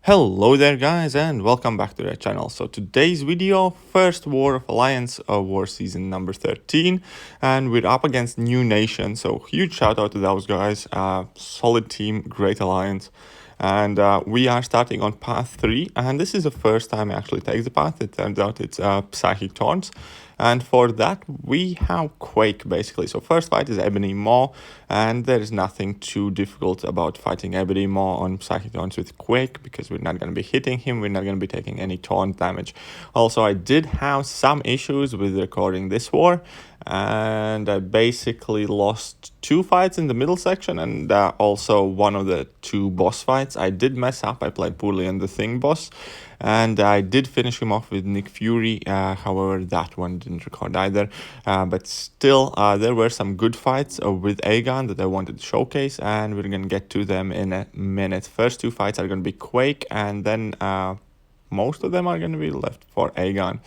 Hello there guys and welcome back to the channel. So today's video, first War of Alliance War Season number 13, and we're up against New Nation. So huge shout out to those guys, solid team, great alliance. And we are starting on path 3, and this is the first time I actually take the path. It turns out it's Psychic Taunts. And for that, we have Quake, basically. So first fight is Ebony Maw, and there is nothing too difficult about fighting Ebony Maw on Psychic Taunts with Quake, because we're not going to be hitting him, we're not going to be taking any taunt damage. Also, I did have some issues with recording this war, and I basically lost 2 fights in the middle section, and also one of the 2 boss fights. I did mess up, I played poorly on the Thing boss, and I did finish him off with Nick Fury. However, that one didn't record either, but still there were some good fights with Aegon that I wanted to showcase, and we're gonna get to them in a minute. First 2 fights are gonna be Quake, and then most of them are gonna be left for Aegon.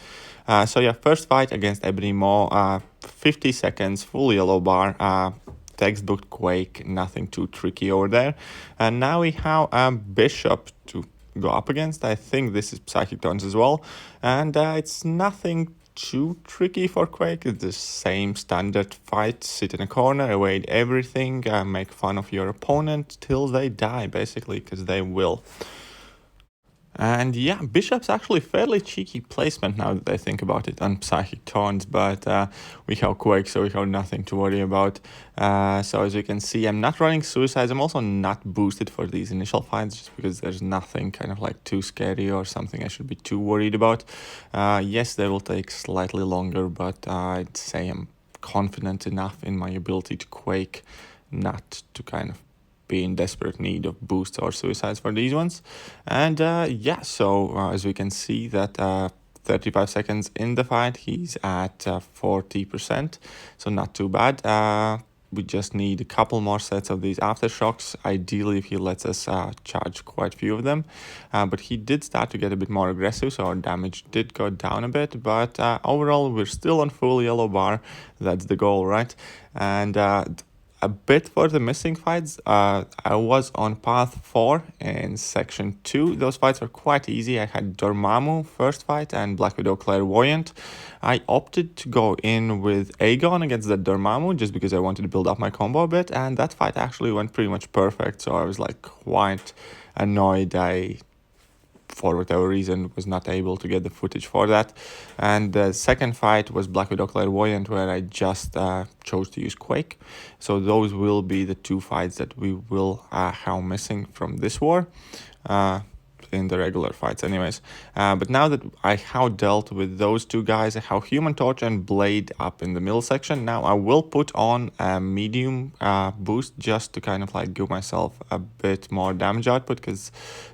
So yeah, first fight against Ebony Maw, 50 seconds, full yellow bar, textbook Quake, nothing too tricky over there. And now we have Bishop to go up against. I think this is Psychic Taunts as well, and it's nothing too tricky for Quake. It's the same standard fight, sit in a corner, evade everything, make fun of your opponent till they die, basically, because they will. And yeah, Bishop's actually fairly cheeky placement now that I think about it on Psychic Taunts, but we have Quake, so we have nothing to worry about. So as you can see, I'm not running Suicides. I'm also not boosted for these initial fights, just because there's nothing kind of like too scary or something I should be too worried about. Yes, they will take slightly longer, but I'd say I'm confident enough in my ability to Quake not to kind of be in desperate need of boosts or suicides for these ones. And yeah, so as we can see that 35 seconds in the fight, he's at 40%, so not too bad. We just need a couple more sets of these aftershocks, ideally if he lets us charge quite a few of them. But he did start to get a bit more aggressive, so our damage did go down a bit, but overall we're still on full yellow bar. That's the goal, right? And a bit for the missing fights, I was on path 4 in section 2. Those fights were quite easy. I had Dormammu first fight and Black Widow Clairvoyant. I opted to go in with Aegon against the Dormammu just because I wanted to build up my combo a bit, and that fight actually went pretty much perfect, so I was like quite annoyed I, for whatever reason, was not able to get the footage for that. And the second fight was Black Widow Clairvoyant, where I just chose to use Quake. So those will be the 2 fights that we will have missing from this war. In the regular fights anyways. But now that I have dealt with those 2 guys, I have Human Torch and Blade up in the middle section. Now I will put on a medium boost just to kind of like give myself a bit more damage output, because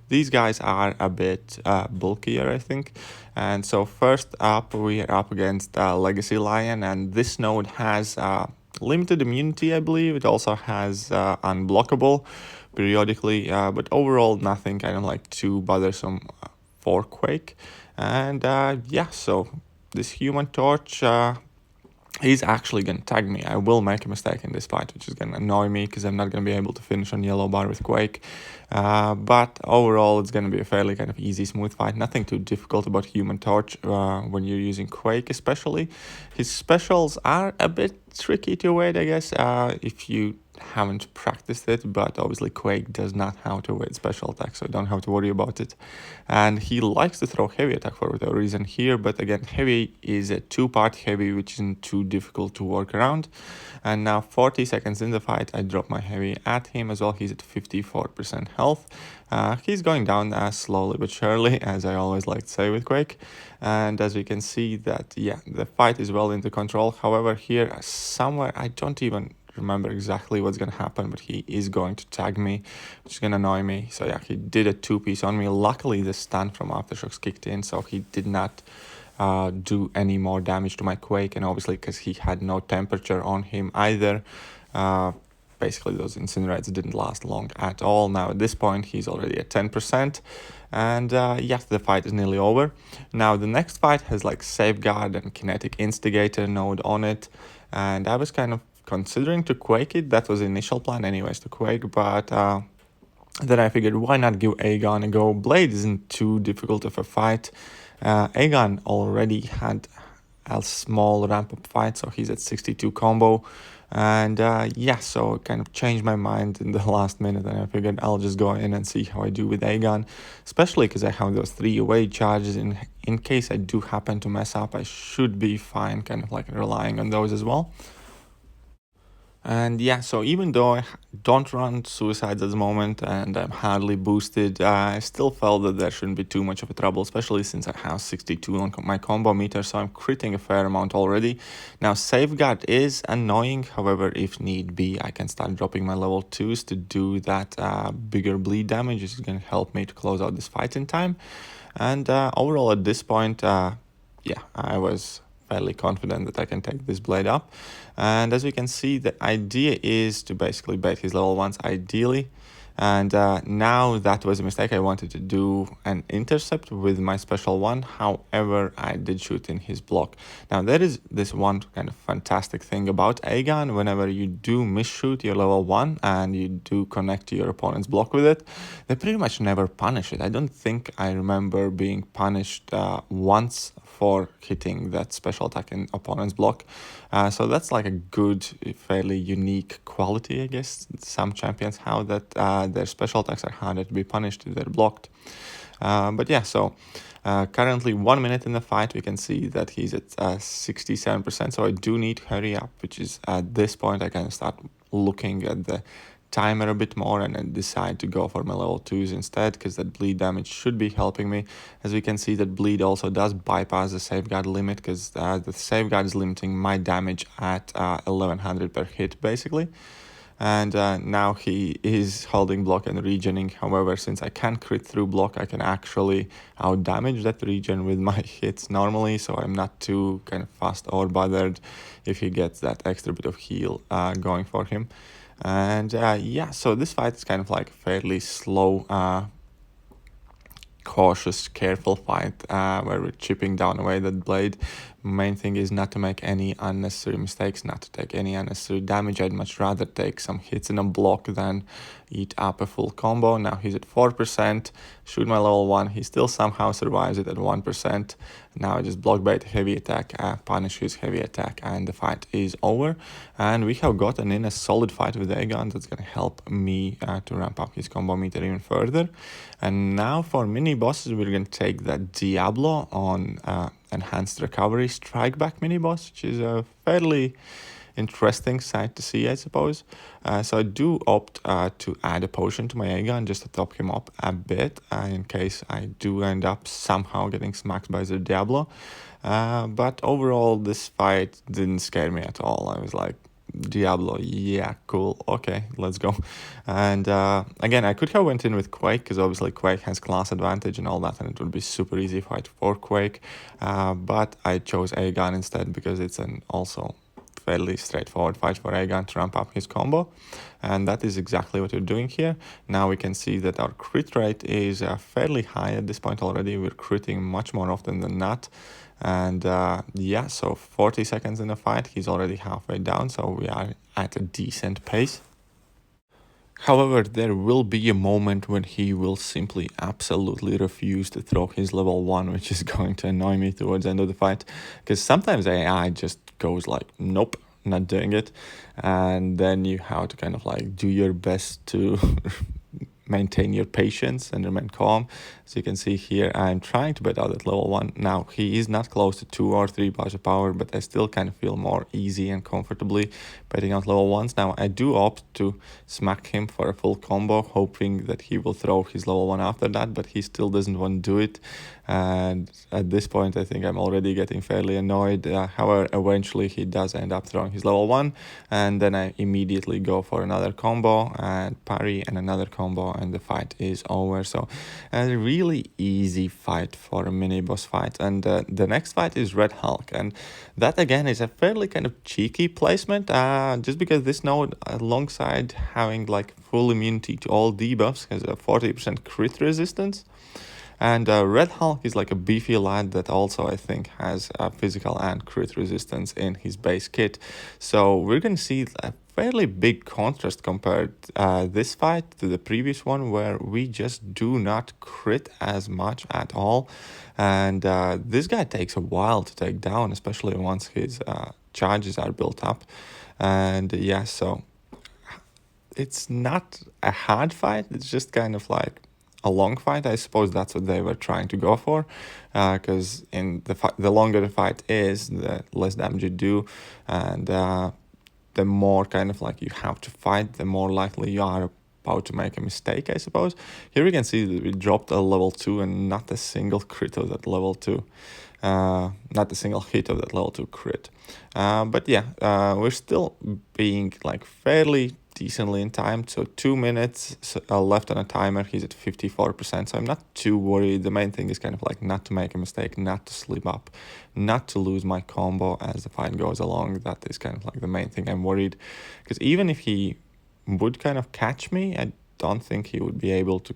these guys are a bit bulkier, I think. And so first up, we are up against Legacy Lion, and this node has limited immunity, I believe. It also has unblockable periodically, but overall nothing kind of like too bothersome for Quake. And yeah, so this Human Torch he's actually gonna tag me. I will make a mistake in this fight, which is gonna annoy me because I'm not gonna be able to finish on yellow bar with Quake. But overall, it's gonna be a fairly kind of easy, smooth fight. Nothing too difficult about Human Torch when you're using Quake, especially. His specials are a bit tricky to evade, I guess, if you haven't practiced it, but obviously Quake does not have to evade special attack, so don't have to worry about it. And he likes to throw heavy attack for whatever reason here, but again, heavy is a 2-part heavy, which isn't too difficult to work around. And now 40 seconds in the fight, I drop my heavy at him as well. He's at 54% health. He's going down slowly but surely, as I always like to say with Quake. And as we can see that, yeah, the fight is well into control. However, here somewhere, I don't even remember exactly what's gonna happen, but he is going to tag me, which is gonna annoy me. So yeah, he did a 2-piece on me. Luckily the stun from aftershocks kicked in, so he did not do any more damage to my Quake, and obviously because he had no temperature on him either, basically those incinerates didn't last long at all. Now at this point he's already at 10%, and yes, the fight is nearly over. Now the next fight has like Safeguard and Kinetic Instigator node on it, and I was kind of considering to Quake it. That was the initial plan anyways, to Quake, but Then I figured, why not give Aegon a go? Blade isn't too difficult of a fight. Aegon already had a small ramp-up fight, so he's at 62 combo. And yeah, so it kind of changed my mind in the last minute, and I figured I'll just go in and see how I do with Aegon, especially because I have those 3 away charges. In case I do happen to mess up, I should be fine, kind of like relying on those as well. And yeah, so even though I don't run suicides at the moment and I'm hardly boosted, I still felt that there shouldn't be too much of a trouble, especially since I have 62 on my combo meter, so I'm critting a fair amount already. Now, Safeguard is annoying, however, if need be, I can start dropping my level 2s to do that bigger bleed damage, which is going to help me to close out this fight in time. And overall, at this point, yeah, I was fairly confident that I can take this blade up. And as we can see, the idea is to basically bait his level 1s ideally. And now that was a mistake. I wanted to do an intercept with my special one. However, I did shoot in his block. Now, there is this one kind of fantastic thing about Aegon. Whenever you do misshoot your level 1 and you do connect to your opponent's block with it, they pretty much never punish it. I don't think I remember being punished once for hitting that special attack in opponent's block. So that's like a good, fairly unique quality, I guess. Some champions have that their special attacks are harder to be punished if they're blocked. But yeah, so currently 1 minute in the fight, we can see that he's at 67%. So I do need to hurry up, which is at this point I can start looking at the timer a bit more and then decide to go for my level 2s instead, because that bleed damage should be helping me. As we can see, that bleed also does bypass the safeguard limit, because the safeguard is limiting my damage at 1100 per hit basically. And now he is holding block and regening. However, since I can't crit through block, I can actually out damage that regen with my hits normally, so I'm not too kind of fast or bothered if he gets that extra bit of heal going for him. And yeah, so this fight is kind of like fairly slow, cautious, careful fight where we're chipping down away that blade. Main thing is not to make any unnecessary mistakes, not to take any unnecessary damage. I'd much rather take some hits in a block than eat up a full combo. Now he's at 4%, shoot my level 1, he still somehow survives it at 1%. Now I just block bait heavy attack, punish his heavy attack, and the fight is over. And we have gotten in a solid fight with Aegon that's going to help me to ramp up his combo meter even further. And now for mini bosses, we're going to take that Diablo on enhanced recovery strike back mini boss, which is a fairly interesting sight to see, I suppose. So I do opt to add a potion to my Aegon just to top him up a bit in case I do end up somehow getting smacked by the Diablo. But overall, this fight didn't scare me at all. I was like, Diablo, yeah, cool, okay, let's go. And again, I could have went in with Quake, because obviously Quake has class advantage and all that, and it would be super easy fight for Quake, but I chose Aegon instead because it's an also fairly straightforward fight for Aegon to ramp up his combo, and that is exactly what we're doing here. Now we can see that our crit rate is fairly high at this point already. We're critting much more often than not. And yeah, so 40 seconds in the fight, he's already halfway down, so we are at a decent pace. However, there will be a moment when he will simply absolutely refuse to throw his level 1, which is going to annoy me towards the end of the fight, because sometimes AI just goes like, nope, not doing it, and then you have to kind of like do your best to maintain your patience and remain calm. So you can see here, I'm trying to bet out at level 1. Now, he is not close to 2 or 3 bars of power, but I still kind of feel more easy and comfortably betting out level 1s. Now, I do opt to smack him for a full combo, hoping that he will throw his level 1 after that, but he still doesn't want to do it. And at this point, I think I'm already getting fairly annoyed. However, eventually he does end up throwing his level 1, and then I immediately go for another combo and parry and another combo, and the fight is over. So a really easy fight for a mini boss fight. And the next fight is Red Hulk, and that again is a fairly kind of cheeky placement, just because this node, alongside having like full immunity to all debuffs, has a 40% crit resistance. And Red Hulk is like a beefy lad that also I think has physical and crit resistance in his base kit. So we're going to see a fairly big contrast compared this fight to the previous one, where we just do not crit as much at all. And this guy takes a while to take down, especially once his charges are built up. And yeah, so it's not a hard fight. It's just kind of like a long fight. I suppose that's what they were trying to go for, because in the longer the fight is, the less damage you do, and the more kind of like you have to fight, the more likely you are about to make a mistake, I suppose. Here we can see that we dropped a level 2 and not a single crit of that level 2. Not a single hit of that level 2 crit. But yeah, we're still being like fairly decently in time. So 2 minutes left on a timer. He's at 54%. So I'm not too worried. The main thing is kind of like not to make a mistake, not to slip up, not to lose my combo as the fight goes along. That is kind of like the main thing I'm worried. Because even if he would kind of catch me, I don't think he would be able to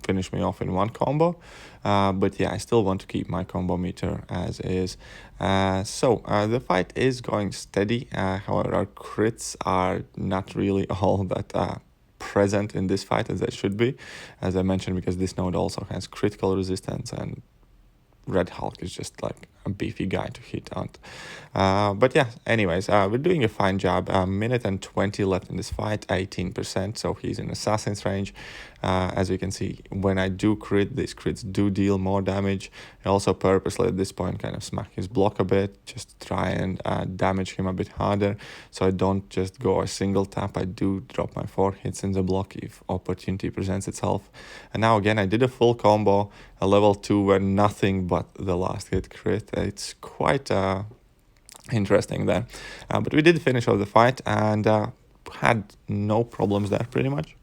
finish me off in one combo. But yeah, I still want to keep my combo meter as is. So the fight is going steady. However, our crits are not really all that present in this fight as they should be, as I mentioned, because this node also has critical resistance, and Red Hulk is just like a beefy guy to hit on. But yeah, anyways, we're doing a fine job. A minute and 20 left in this fight, 18%, so he's in Assassin's range. As you can see, when I do crit, these crits do deal more damage. I also purposely at this point kind of smack his block a bit, just try and damage him a bit harder, so I don't just go a single tap. I do drop my 4 hits in the block if opportunity presents itself. And now again, I did a full combo, a level 2 where nothing but the last hit crit. It's quite interesting there. But we did finish off the fight and had no problems there pretty much.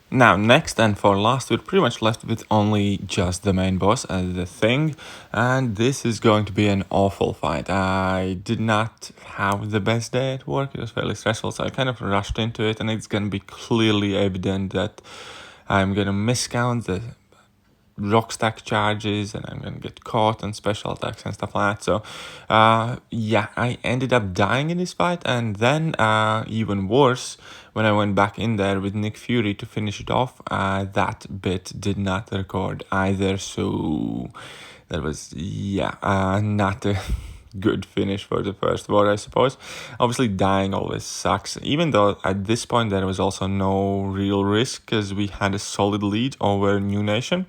Now, next and for last, we're pretty much left with only just the main boss as the thing, and this is going to be an awful fight. I did not have the best day at work. It was fairly stressful, so I kind of rushed into it, and it's going to be clearly evident that I'm going to miscount the rock stack charges and I'm gonna get caught on special attacks and stuff like that. So yeah, I ended up dying in this fight, and then even worse, when I went back in there with Nick Fury to finish it off, that bit did not record either. So that was, yeah, not a good finish for the first war, I suppose. Obviously, dying always sucks, even though at this point there was also no real risk because we had a solid lead over New Nation.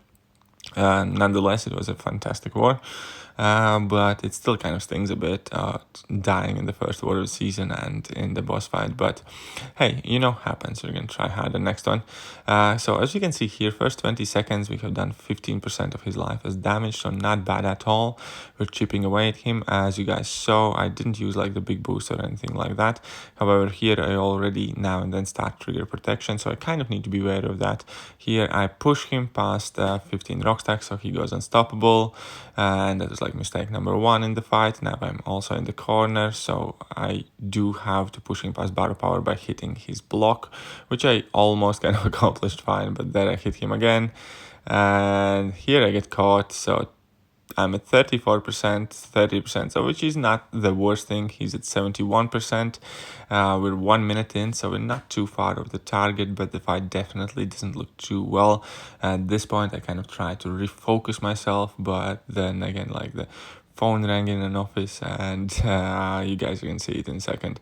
Nonetheless, it was a fantastic war, but it still kind of stings a bit, dying in the first war of the season and in the boss fight. But hey, you know, happens. We're gonna try harder next one. So as you can see here, first 20 seconds, we have done 15% of his life as damage, so not bad at all. We're chipping away at him. As you guys saw, I didn't use like the big boost or anything like that. However, here I already now and then start trigger protection, so I kind of need to be aware of that. Here I push him past 15 rock stacks, so he goes unstoppable, and that was like mistake number 1 in the fight. Now I'm also in the corner, so I do have to push him past battle power by hitting his block, which I almost kind of accomplished fine, but then I hit him again, and here I get caught. So I'm at 34%, 30%, so which is not the worst thing. He's at 71%. We're 1 minute in, so we're not too far off the target, but the fight definitely doesn't look too well. At this point, I kind of try to refocus myself, but then again, like the phone rang in an office, and you guys can see it in a second.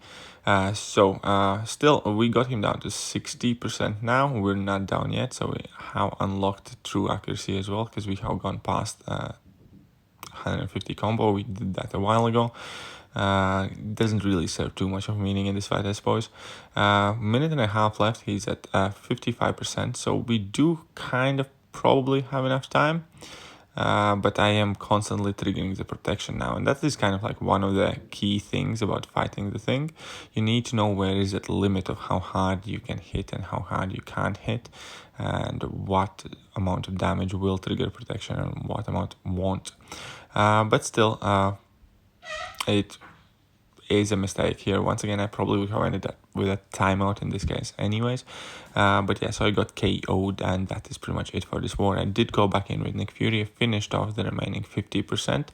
Still, we got him down to 60% now. We're not down yet, so we have unlocked true accuracy as well, because we have gone past 150 combo. We did that a while ago. It doesn't really serve too much of meaning in this fight, I suppose. Minute and a half left. He's at 55%, so we do kind of probably have enough time. But I am constantly triggering the protection now, and that is kind of like one of the key things about fighting the thing. You need to know where is that limit of how hard you can hit and how hard you can't hit, and what amount of damage will trigger protection and what amount won't. But still, it is a mistake here. Once again, I probably would have ended up with a timeout in this case anyways. But yeah, so I got KO'd, and that is pretty much it for this war. I did go back in with Nick Fury, finished off the remaining 50%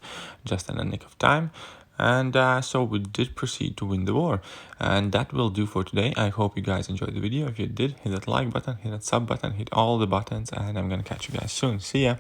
just in a nick of time. And so we did proceed to win the war. And that will do for today. I hope you guys enjoyed the video. If you did, hit that like button, hit that sub button, hit all the buttons, and I'm gonna catch you guys soon. See ya!